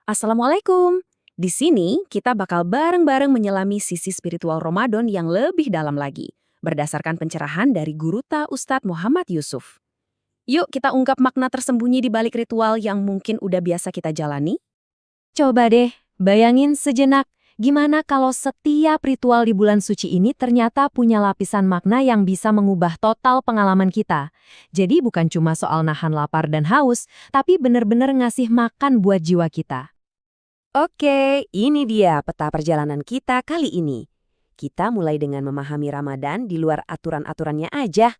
Assalamualaikum. Di sini kita bakal bareng-bareng menyelami sisi spiritual Ramadan yang lebih dalam lagi, berdasarkan pencerahan dari Guru Ta Ustadz Muhammad Yusuf. Yuk kita ungkap makna tersembunyi di balik ritual yang mungkin udah biasa kita jalani. Coba deh, bayangin sejenak, gimana kalau setiap ritual di bulan suci ini ternyata punya lapisan makna yang bisa mengubah total pengalaman kita. Jadi bukan cuma soal nahan lapar dan haus, tapi bener-bener ngasih makan buat jiwa kita. Oke, ini dia peta perjalanan kita kali ini. Kita mulai dengan memahami Ramadan di luar aturan-aturannya aja.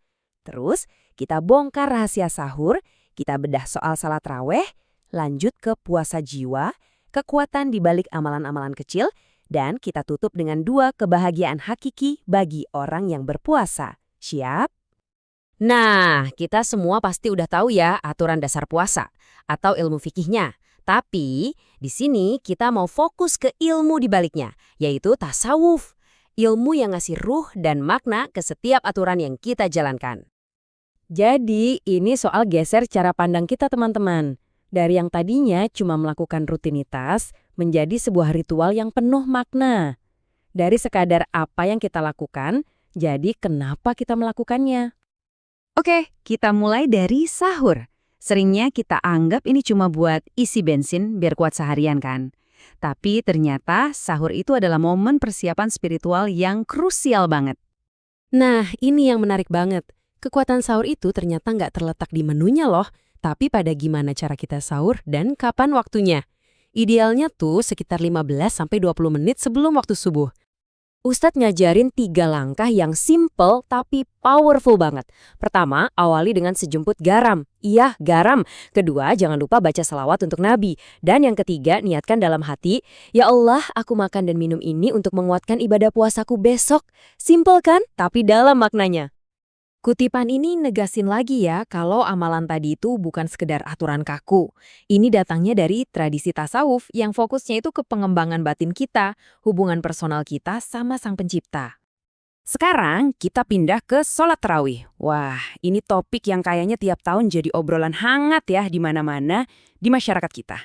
Terus, kita bongkar rahasia sahur, kita bedah soal salat raweh, lanjut ke puasa jiwa, kekuatan di balik amalan-amalan kecil, dan kita tutup dengan 2 kebahagiaan hakiki bagi orang yang berpuasa. Siap? Nah, kita semua pasti udah tahu ya aturan dasar puasa atau ilmu fikihnya. Tapi, di sini kita mau fokus ke ilmu di baliknya, yaitu tasawuf. Ilmu yang ngasih ruh dan makna ke setiap aturan yang kita jalankan. Jadi, ini soal geser cara pandang kita teman-teman. Dari yang tadinya cuma melakukan rutinitas, menjadi sebuah ritual yang penuh makna. Dari sekadar apa yang kita lakukan, jadi kenapa kita melakukannya. Oke, kita mulai dari sahur. Seringnya kita anggap ini cuma buat isi bensin biar kuat seharian kan. Tapi ternyata sahur itu adalah momen persiapan spiritual yang krusial banget. Nah, ini yang menarik banget. Kekuatan sahur itu ternyata nggak terletak di menunya loh, tapi pada gimana cara kita sahur dan kapan waktunya. Idealnya tuh sekitar 15-20 menit sebelum waktu subuh. Ustadz ngajarin 3 langkah yang simple tapi powerful banget. Pertama, awali dengan sejumput garam. Iya, garam. Kedua, jangan lupa baca selawat untuk Nabi. Dan yang ketiga, niatkan dalam hati, ya Allah, aku makan dan minum ini untuk menguatkan ibadah puasaku besok. Simple kan? Tapi dalam maknanya. Kutipan ini negasin lagi ya kalau amalan tadi itu bukan sekedar aturan kaku. Ini datangnya dari tradisi tasawuf yang fokusnya itu ke pengembangan batin kita, hubungan personal kita sama Sang Pencipta. Sekarang kita pindah ke sholat tarawih. Wah, ini topik yang kayaknya tiap tahun jadi obrolan hangat ya di mana-mana di masyarakat kita.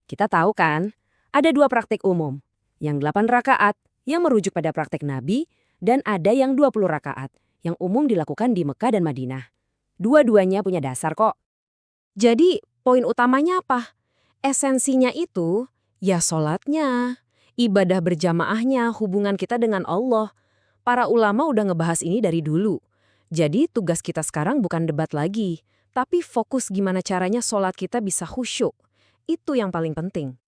Kita tahu kan, ada 2 praktik umum. Yang 8 rakaat yang merujuk pada praktik Nabi dan ada yang 20 rakaat yang umum dilakukan di Mekah dan Madinah. Dua-duanya punya dasar kok. Jadi, poin utamanya apa? Esensinya itu, ya sholatnya, ibadah berjamaahnya, hubungan kita dengan Allah. Para ulama udah ngebahas ini dari dulu. Jadi, tugas kita sekarang bukan debat lagi, tapi fokus gimana caranya sholat kita bisa khusyuk. Itu yang paling penting.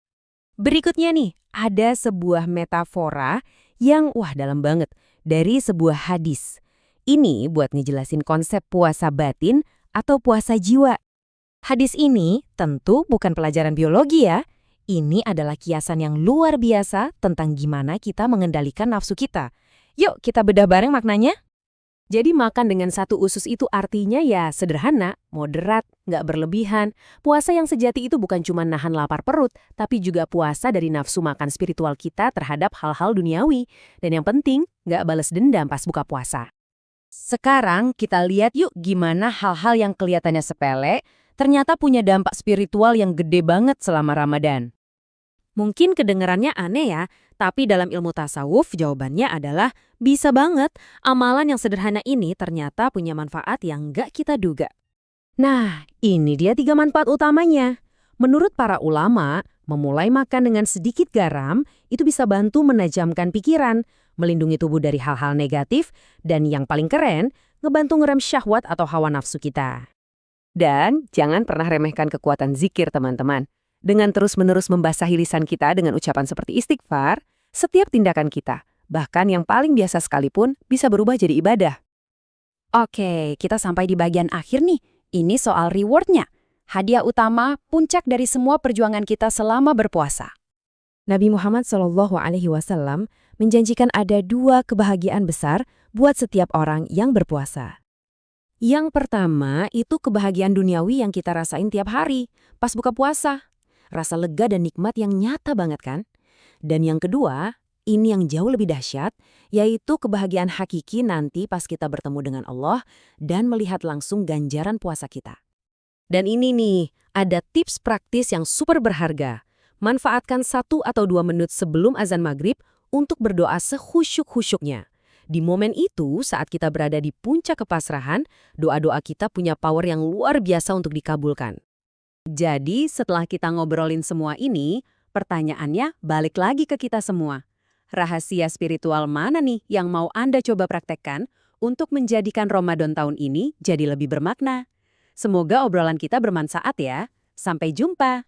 Berikutnya nih, ada sebuah metafora yang dalam banget dari sebuah hadis. Ini buat ngejelasin konsep puasa batin atau puasa jiwa. Hadis ini tentu bukan pelajaran biologi ya. Ini adalah kiasan yang luar biasa tentang gimana kita mengendalikan nafsu kita. Yuk kita bedah bareng maknanya. Jadi makan dengan satu usus itu artinya ya sederhana, moderat, nggak berlebihan. Puasa yang sejati itu bukan cuma nahan lapar perut, tapi juga puasa dari nafsu makan spiritual kita terhadap hal-hal duniawi. Dan yang penting, nggak balas dendam pas buka puasa. Sekarang kita lihat yuk gimana hal-hal yang kelihatannya sepele ternyata punya dampak spiritual yang gede banget selama Ramadan. Mungkin kedengarannya aneh ya, tapi dalam ilmu tasawuf jawabannya adalah bisa banget amalan yang sederhana ini ternyata punya manfaat yang nggak kita duga. Nah, ini dia 3 manfaat utamanya. Menurut para ulama, memulai makan dengan sedikit garam itu bisa bantu menajamkan pikiran, melindungi tubuh dari hal-hal negatif, dan yang paling keren, ngebantu ngerem syahwat atau hawa nafsu kita. Dan jangan pernah remehkan kekuatan zikir teman-teman. Dengan terus-menerus membasahi lisan kita dengan ucapan seperti istighfar, setiap tindakan kita, bahkan yang paling biasa sekalipun, bisa berubah jadi ibadah. Oke, kita sampai di bagian akhir nih. Ini soal rewardnya. Hadiah utama, puncak dari semua perjuangan kita selama berpuasa. Nabi Muhammad SAW menjanjikan ada 2 kebahagiaan besar buat setiap orang yang berpuasa. Yang pertama itu kebahagiaan duniawi yang kita rasain tiap hari pas buka puasa. Rasa lega dan nikmat yang nyata banget kan? Dan yang kedua, ini yang jauh lebih dahsyat, yaitu kebahagiaan hakiki nanti pas kita bertemu dengan Allah dan melihat langsung ganjaran puasa kita. Dan ini nih, ada tips praktis yang super berharga. Manfaatkan 1 atau 2 menit sebelum azan maghrib untuk berdoa sekhusyuk-khusyuknya. Di momen itu, saat kita berada di puncak kepasrahan, doa-doa kita punya power yang luar biasa untuk dikabulkan. Jadi setelah kita ngobrolin semua ini, pertanyaannya balik lagi ke kita semua. Rahasia spiritual mana nih yang mau Anda coba praktekkan untuk menjadikan Ramadan tahun ini jadi lebih bermakna? Semoga obrolan kita bermanfaat ya. Sampai jumpa!